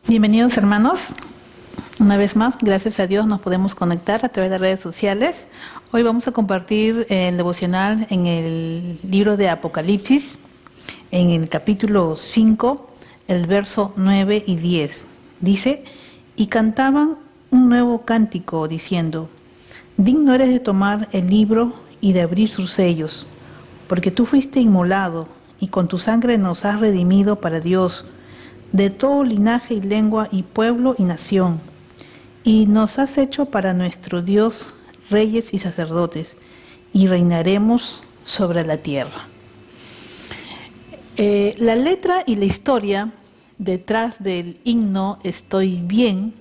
Bienvenidos hermanos, una vez más, gracias a Dios nos podemos conectar a través de redes sociales. Hoy vamos a compartir el devocional en el libro de Apocalipsis, en el capítulo 5, el verso 9 y 10. Dice, y cantaban un nuevo cántico diciendo, digno eres de tomar el libro y de abrir sus sellos, porque tú fuiste inmolado y con tu sangre nos has redimido para Dios, de todo linaje y lengua y pueblo y nación, y nos has hecho para nuestro Dios reyes y sacerdotes, y reinaremos sobre la tierra. La letra y la historia detrás del himno Estoy Bien,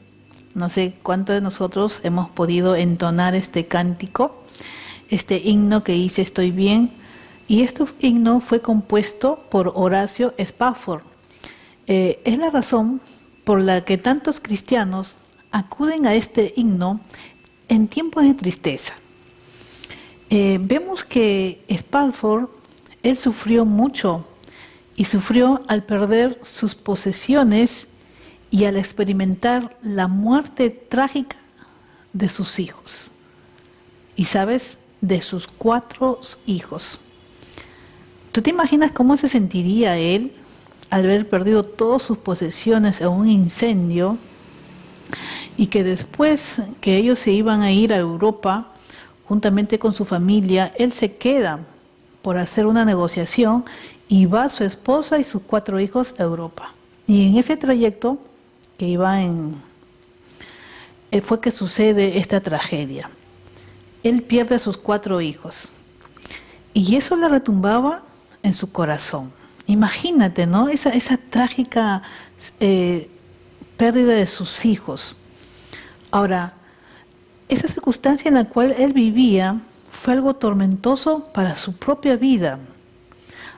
no sé cuántos de nosotros hemos podido entonar este cántico, este himno que dice Estoy Bien, y este himno fue compuesto por Horacio Spafford. Es la razón por la que tantos cristianos acuden a este himno en tiempos de tristeza. Vemos que Spafford, él sufrió mucho y sufrió al perder sus posesiones y al experimentar la muerte trágica de sus hijos. Y sabes, de sus 4 hijos. ¿Tú te imaginas cómo se sentiría él al haber perdido todas sus posesiones en un incendio y que después que ellos se iban a ir a Europa juntamente con su familia, él se queda por hacer una negociación y va su esposa y sus 4 hijos a Europa? Y en ese trayecto que iba fue que sucede esta tragedia. Él pierde a sus 4 hijos y eso le retumbaba en su corazón. Imagínate, ¿no? Esa trágica pérdida de sus hijos. Ahora, esa circunstancia en la cual él vivía fue algo tormentoso para su propia vida.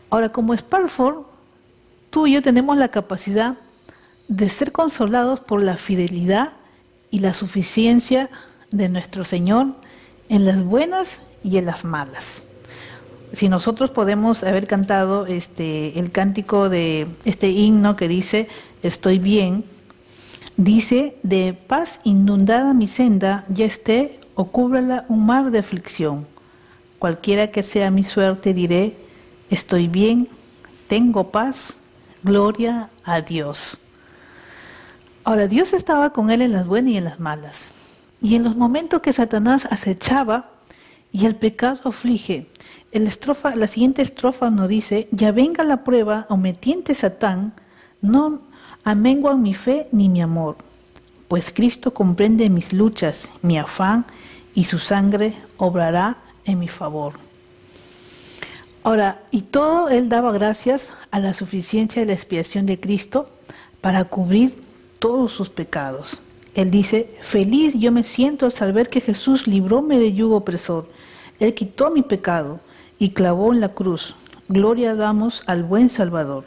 Ahora, como Spafford, tú y yo tenemos la capacidad de ser consolados por la fidelidad y la suficiencia de nuestro Señor en las buenas y en las malas. Si nosotros podemos haber cantado el cántico de este himno que dice Estoy bien, dice de paz inundada mi senda ya esté o cúbrala un mar de aflicción. Cualquiera que sea mi suerte diré estoy bien, tengo paz, gloria a Dios. Ahora Dios estaba con él en las buenas y en las malas. Y en los momentos que Satanás acechaba y el pecado aflige, la siguiente estrofa nos dice, ya venga la prueba o me tiente Satán, no amenguan mi fe ni mi amor, pues Cristo comprende mis luchas, mi afán, y su sangre obrará en mi favor. Ahora, y todo él daba gracias a la suficiencia de la expiación de Cristo para cubrir todos sus pecados. Él dice, feliz yo me siento al saber que Jesús libróme de yugo opresor. Él quitó mi pecado y clavó en la cruz. Gloria damos al buen Salvador.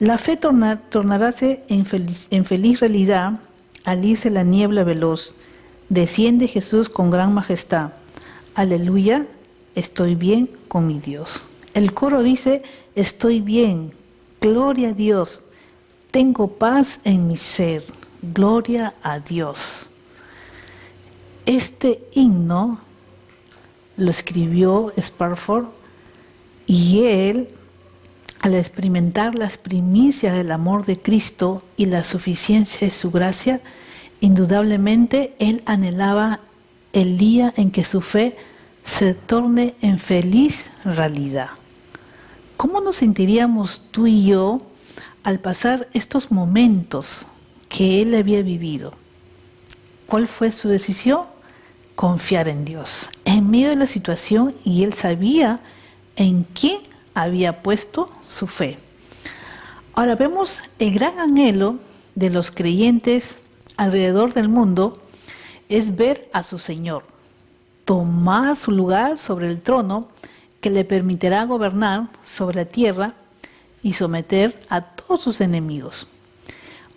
La fe tornaráse en feliz realidad al irse la niebla veloz. Desciende Jesús con gran majestad. Aleluya, estoy bien con mi Dios. El coro dice, estoy bien, gloria a Dios. Tengo paz en mi ser, gloria a Dios. Este himno lo escribió Spafford y él, al experimentar las primicias del amor de Cristo y la suficiencia de su gracia, indudablemente él anhelaba el día en que su fe se torne en feliz realidad. ¿Cómo nos sentiríamos tú y yo al pasar estos momentos que él había vivido? ¿Cuál fue su decisión? Confiar en Dios en medio de la situación, y él sabía en quién había puesto su fe. Ahora vemos el gran anhelo de los creyentes alrededor del mundo es ver a su Señor, tomar su lugar sobre el trono que le permitirá gobernar sobre la tierra y someter a todos sus enemigos.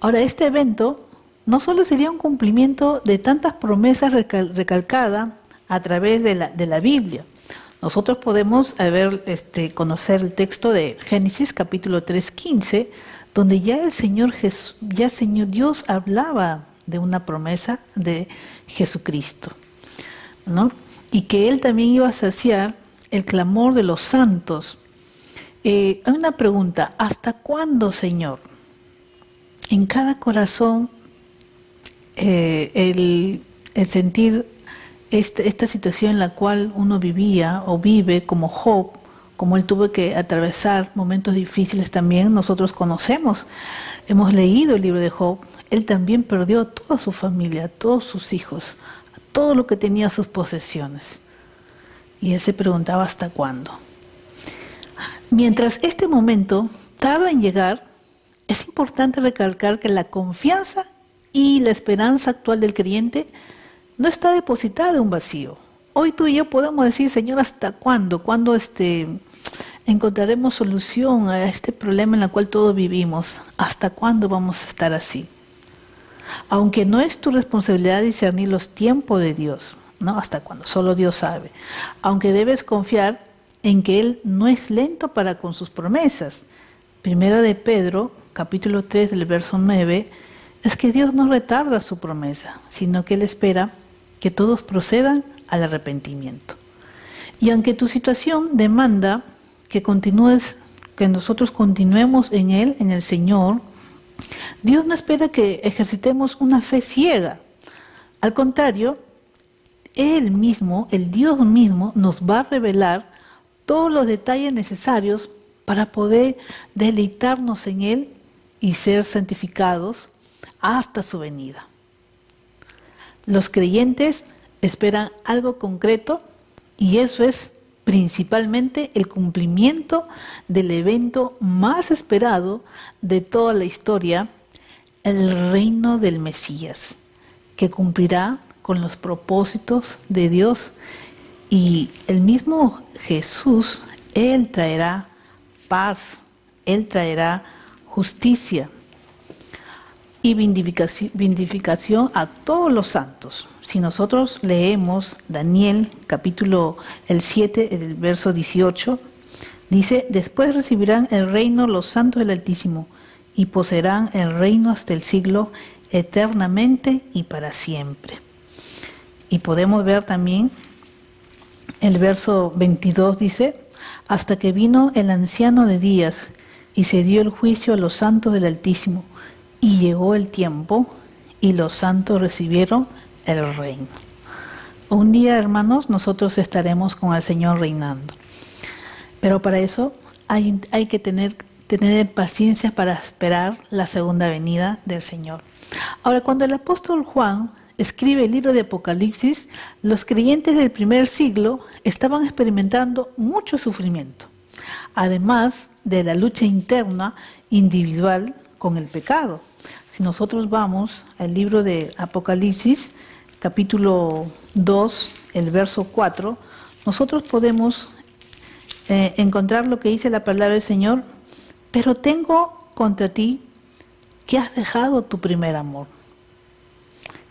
Ahora, este evento no solo sería un cumplimiento de tantas promesas recalcadas a través de la Biblia. Nosotros podemos conocer el texto de Génesis capítulo 3:15, donde ya el Señor Dios hablaba de una promesa de Jesucristo, ¿no? Y que Él también iba a saciar el clamor de los santos. Hay una pregunta: ¿hasta cuándo, Señor? En cada corazón el sentir esta situación en la cual uno vivía o vive, como Job, como él tuvo que atravesar momentos difíciles también. Nosotros conocemos, hemos leído el libro de Job. Él también perdió a toda su familia, a todos sus hijos, a todo lo que tenía, sus posesiones. Y él se preguntaba ¿hasta cuándo? Mientras este momento tarda en llegar, es importante recalcar que la confianza y la esperanza actual del creyente no está depositada en un vacío. Hoy tú y yo podemos decir: Señor, ¿hasta cuándo? ¿Cuándo encontraremos solución a este problema en el cual todos vivimos? ¿Hasta cuándo vamos a estar así? Aunque no es tu responsabilidad discernir los tiempos de Dios, ¿no? ¿Hasta cuándo? Solo Dios sabe. Aunque debes confiar en que Él no es lento para con sus promesas. Primera de Pedro, capítulo 3, del verso 9, es que Dios no retarda su promesa, sino que Él espera que todos procedan al arrepentimiento. Y aunque tu situación demanda que nosotros continuemos en Él, en el Señor, Dios no espera que ejercitemos una fe ciega. Al contrario, Él mismo, el Dios mismo, nos va a revelar todos los detalles necesarios para poder deleitarnos en Él y ser santificados hasta su venida. Los creyentes esperan algo concreto, y eso es principalmente el cumplimiento del evento más esperado de toda la historia, el reino del Mesías, que cumplirá con los propósitos de Dios. Y el mismo Jesús, Él traerá paz, Él traerá justicia y vindicación a todos los santos. Si nosotros leemos Daniel capítulo 7, el verso 18, dice: después recibirán el reino los santos del Altísimo y poseerán el reino hasta el siglo, eternamente y para siempre. Y podemos ver también el verso 22, dice: hasta que vino el anciano de días y se dio el juicio a los santos del Altísimo, y llegó el tiempo y los santos recibieron el reino. Un día, hermanos, nosotros estaremos con el Señor reinando. Pero para eso hay que tener paciencia para esperar la segunda venida del Señor. Ahora, cuando el apóstol Juan escribe el libro de Apocalipsis, los creyentes del primer siglo estaban experimentando mucho sufrimiento, además de la lucha interna individual con el pecado. Si nosotros vamos al libro de Apocalipsis, capítulo 2, el verso 4, nosotros podemos encontrar lo que dice la palabra del Señor: pero tengo contra ti que has dejado tu primer amor.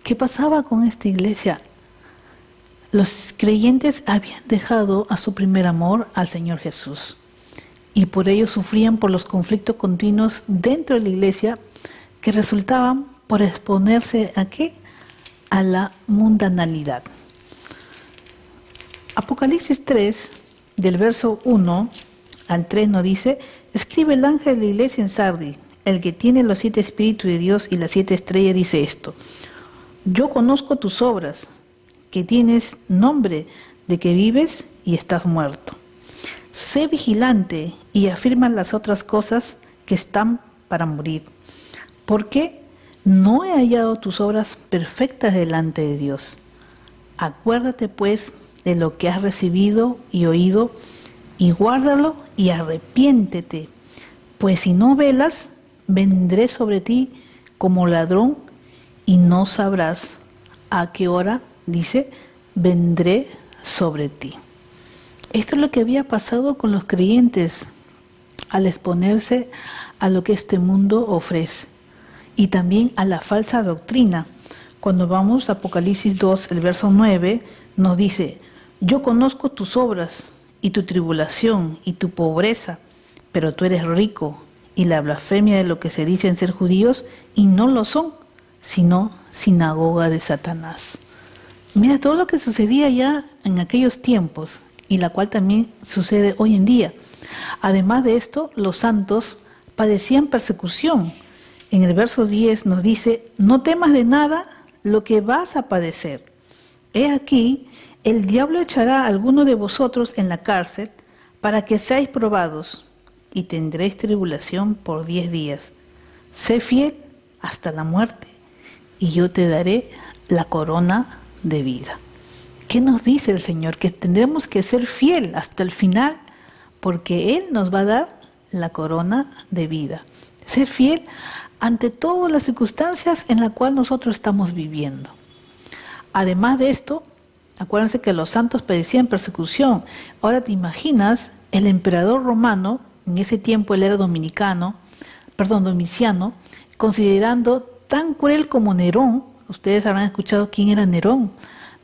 ¿Qué pasaba con esta iglesia? Los creyentes habían dejado a su primer amor, al Señor Jesús, y por ello sufrían por los conflictos continuos dentro de la iglesia, que resultaban por exponerse ¿a qué? A la mundanalidad. Apocalipsis 3, del verso 1 al 3 nos dice: escribe el ángel de la iglesia en Sardi, el que tiene los 7 espíritus de Dios y las 7 estrellas, dice esto: yo conozco tus obras, que tienes nombre de que vives y estás muerto. Sé vigilante y afirma las otras cosas que están para morir, porque no he hallado tus obras perfectas delante de Dios. Acuérdate pues de lo que has recibido y oído, y guárdalo y arrepiéntete, pues si no velas, vendré sobre ti como ladrón y no sabrás a qué hora, dice, vendré sobre ti. Esto es lo que había pasado con los creyentes al exponerse a lo que este mundo ofrece, y también a la falsa doctrina. Cuando vamos a Apocalipsis 2, el verso 9, nos dice: yo conozco tus obras y tu tribulación y tu pobreza, pero tú eres rico y la blasfemia de lo que se dicen ser judíos y no lo son, sino sinagoga de Satanás. Mira todo lo que sucedía ya en aquellos tiempos y la cual también sucede hoy en día. Además de esto, los santos padecían persecución. En el verso 10 nos dice: no temas de nada lo que vas a padecer. He aquí, el diablo echará a alguno de vosotros en la cárcel para que seáis probados, y tendréis tribulación por 10 días. Sé fiel hasta la muerte, y yo te daré la corona de vida. ¿Qué nos dice el Señor? Que tendremos que ser fiel hasta el final, porque Él nos va a dar la corona de vida. Ser fiel ante todas las circunstancias en las cuales nosotros estamos viviendo. Además de esto, acuérdense que los santos padecían persecución. Ahora te imaginas, el emperador romano, en ese tiempo él era Domiciano, considerando tan cruel como Nerón. Ustedes habrán escuchado quién era Nerón.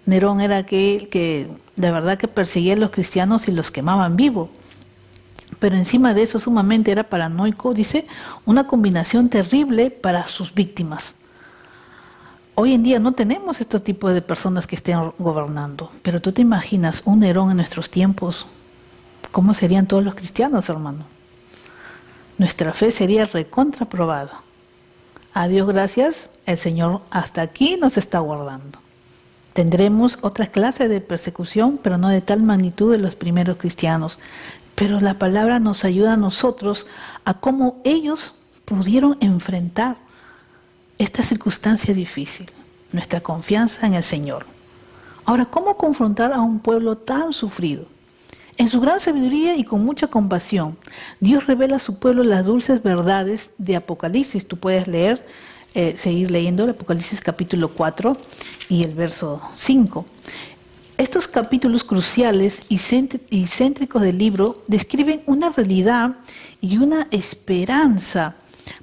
Nerón era aquel que de verdad que perseguía a los cristianos y los quemaban vivos. Pero encima de eso sumamente era paranoico, dice, una combinación terrible para sus víctimas. Hoy en día no tenemos este tipo de personas que estén gobernando, pero tú te imaginas un Nerón en nuestros tiempos, ¿cómo serían todos los cristianos, hermano? Nuestra fe sería recontraprobada. A Dios gracias, el Señor hasta aquí nos está guardando. Tendremos otra clase de persecución, pero no de tal magnitud de los primeros cristianos. Pero la palabra nos ayuda a nosotros a cómo ellos pudieron enfrentar esta circunstancia difícil, nuestra confianza en el Señor. Ahora, ¿cómo confrontar a un pueblo tan sufrido? En su gran sabiduría y con mucha compasión, Dios revela a su pueblo las dulces verdades de Apocalipsis. Tú puedes leer, seguir leyendo el Apocalipsis capítulo 4 y el verso 5. Estos capítulos cruciales y céntricos del libro describen una realidad y una esperanza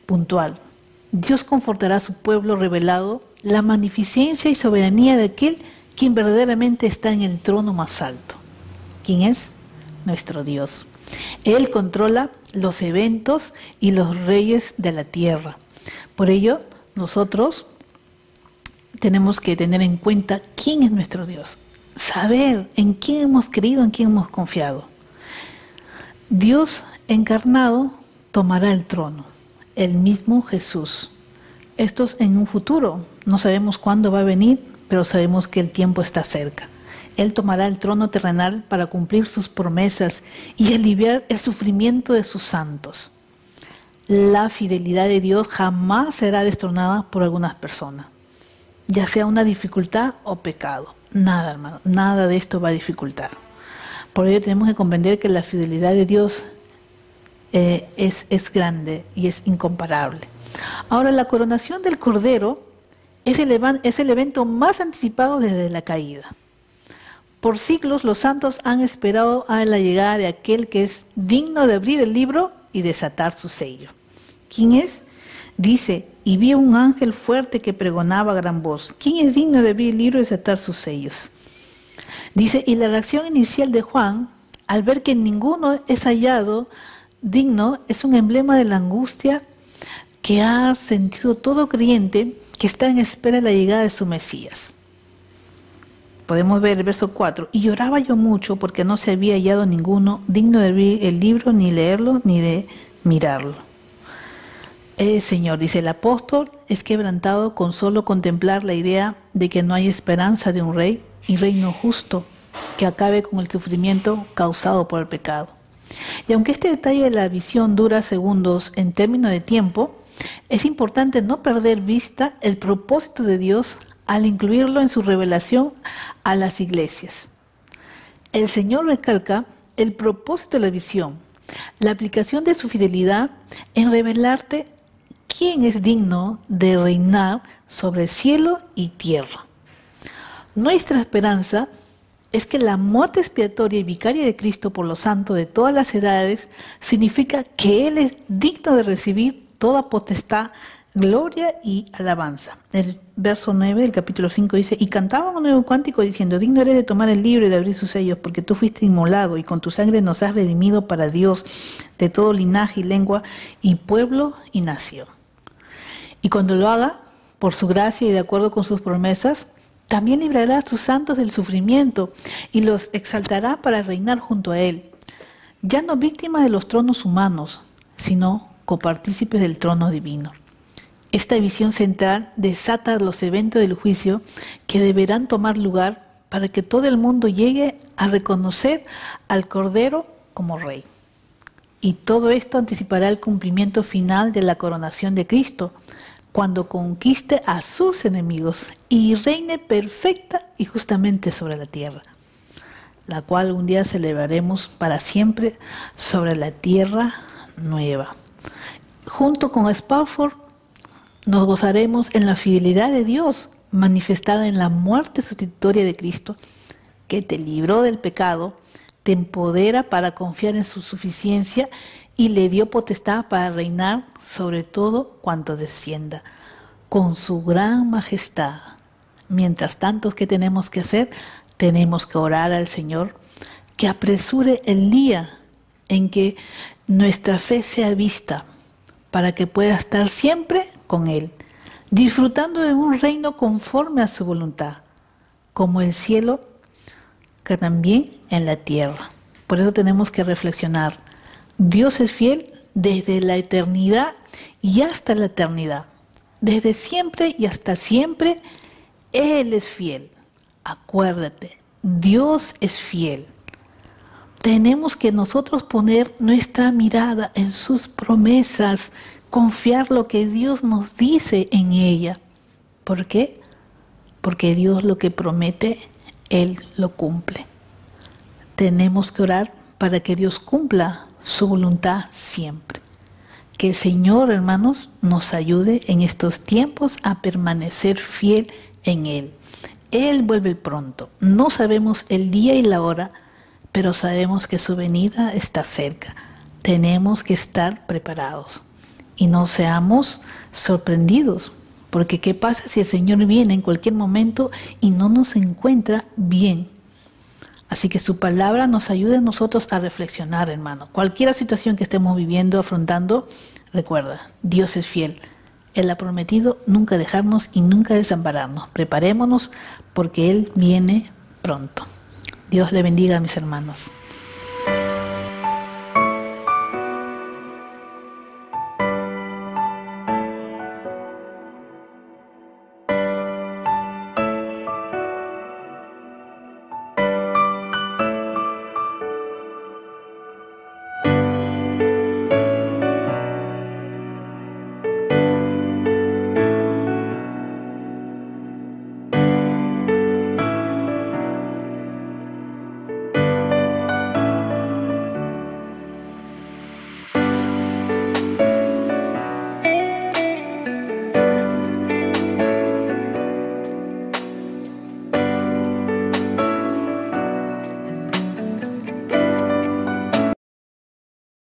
puntual. Dios confortará a su pueblo revelado la magnificencia y soberanía de aquel quien verdaderamente está en el trono más alto. ¿Quién es? Nuestro Dios. Él controla los eventos y los reyes de la tierra. Por ello, nosotros tenemos que tener en cuenta quién es nuestro Dios. Saber en quién hemos creído, en quién hemos confiado. Dios encarnado tomará el trono, el mismo Jesús. Esto es en un futuro, no sabemos cuándo va a venir, pero sabemos que el tiempo está cerca. Él tomará el trono terrenal para cumplir sus promesas y aliviar el sufrimiento de sus santos. La fidelidad de Dios jamás será destronada por algunas personas, ya sea una dificultad o pecado. Nada, hermano, nada de esto va a dificultar. Por ello tenemos que comprender que la fidelidad de Dios es grande y es incomparable. Ahora, la coronación del Cordero es el evento más anticipado desde la caída. Por siglos los santos han esperado a la llegada de aquel que es digno de abrir el libro y desatar su sello. ¿Quién es? Dice: y vi un ángel fuerte que pregonaba a gran voz: ¿quién es digno de abrir el libro y desatar sus sellos? Dice, y la reacción inicial de Juan, al ver que ninguno es hallado digno, es un emblema de la angustia que ha sentido todo creyente que está en espera de la llegada de su Mesías. Podemos ver el verso 4. Y lloraba yo mucho porque no se había hallado ninguno digno de abrir el libro, ni leerlo, ni de mirarlo. Señor, dice el apóstol, es quebrantado con solo contemplar la idea de que no hay esperanza de un rey y reino justo que acabe con el sufrimiento causado por el pecado. Y aunque este detalle de la visión dura segundos en términos de tiempo, es importante no perder vista el propósito de Dios al incluirlo en su revelación a las iglesias. El Señor recalca el propósito de la visión, la aplicación de su fidelidad en revelarte quién es digno de reinar sobre cielo y tierra. Nuestra esperanza es que la muerte expiatoria y vicaria de Cristo por los santos de todas las edades significa que Él es digno de recibir toda potestad, gloria y alabanza. El verso 9 del capítulo 5 dice, y cantaban un nuevo cántico diciendo, digno eres de tomar el libro y de abrir sus sellos, porque tú fuiste inmolado y con tu sangre nos has redimido para Dios de todo linaje y lengua y pueblo y nación. Y cuando lo haga, por su gracia y de acuerdo con sus promesas, también librará a sus santos del sufrimiento y los exaltará para reinar junto a él, ya no víctimas de los tronos humanos, sino copartícipes del trono divino. Esta visión central desata los eventos del juicio que deberán tomar lugar para que todo el mundo llegue a reconocer al Cordero como Rey. Y todo esto anticipará el cumplimiento final de la coronación de Cristo, cuando conquiste a sus enemigos y reine perfecta y justamente sobre la tierra, la cual un día celebraremos para siempre sobre la tierra nueva. Junto con Sparford, nos gozaremos en la fidelidad de Dios, manifestada en la muerte sustitutoria de Cristo, que te libró del pecado, te empodera para confiar en su suficiencia y le dio potestad para reinar sobre todo cuanto descienda, con su gran majestad. Mientras tanto, ¿qué tenemos que hacer? Tenemos que orar al Señor que apresure el día en que nuestra fe sea vista, para que pueda estar siempre con Él, disfrutando de un reino conforme a su voluntad, como el cielo, que también en la tierra. Por eso tenemos que reflexionar. Dios es fiel desde la eternidad y hasta la eternidad. Desde siempre y hasta siempre, Él es fiel. Acuérdate, Dios es fiel. Tenemos que nosotros poner nuestra mirada en sus promesas, confiar lo que Dios nos dice en ella. ¿Por qué? Porque Dios lo que promete, Él lo cumple. Tenemos que orar para que Dios cumpla su voluntad siempre. Que el Señor, hermanos, nos ayude en estos tiempos a permanecer fiel en Él. Él vuelve pronto. No sabemos el día y la hora, pero sabemos que su venida está cerca. Tenemos que estar preparados y no seamos sorprendidos, porque ¿qué pasa si el Señor viene en cualquier momento y no nos encuentra bien? Así que su palabra nos ayuda a nosotros a reflexionar, hermano. Cualquier situación que estemos viviendo, afrontando, recuerda, Dios es fiel. Él ha prometido nunca dejarnos y nunca desampararnos. Preparémonos porque Él viene pronto. Dios le bendiga a mis hermanos.